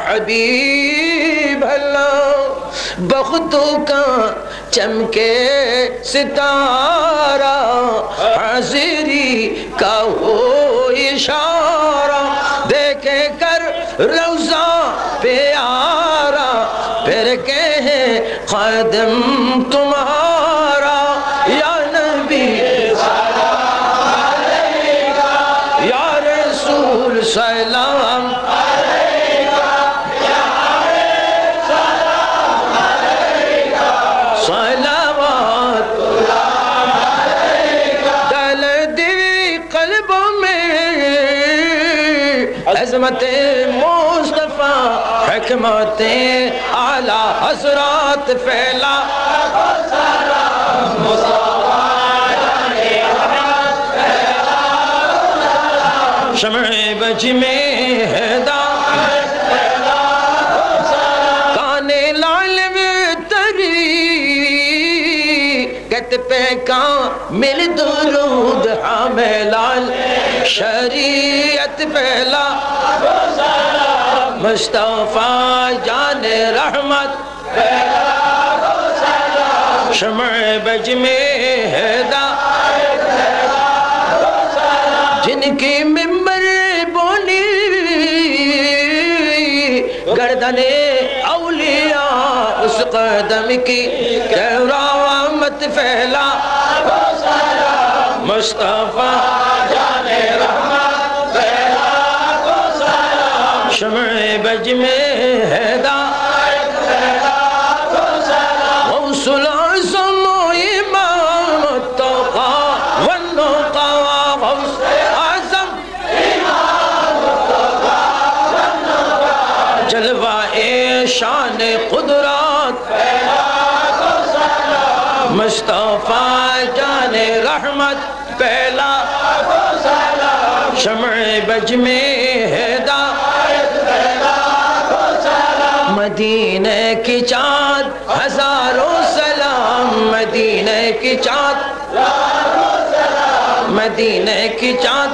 حبیب اللہ، بختوں کا چمکے ستارہ، حاضری کا ہو اشارہ، دیکھے کر روضہ پیارا، پھر کہیں خادم تمہارا، یا نبی سلام علیکہ، یا رسول سلام علیکہ، یا حبیب سلام علیکہ، صلوات اللہ علیکہ۔ دل دی قلبوں میں عظمت مصطفیٰ، حکمت اعلیٰ حضرات پھیلا، شمع بج میں ہدایت پھیلا، کانے لال میں تری کت پہ کامل درود، ہمیں لال شریعت پھیلا، مصطفیٰ جان رحمت پھیلا، شمع بج میں ہدایت پھیلا، جن کی ممبر بولی گردن اولیاء، اس قدم کی کرامت پھیلا، مصطفیٰ جان رحمت پھیلا، شمع بج میں ہدایت پھیلا، غوث العظم امام التقیٰ والنقیٰ، غوث اعظم امام التقیٰ والنقیٰ، جلوہ شان قدرات پھیلا، مصطفیٰ جان رحمت پھیلا، شمع بج میں ہدایت پھیلا، مدینہ کی چاند ہزاروں سلام، مدینہ کی چاند، مدینہ کی چاند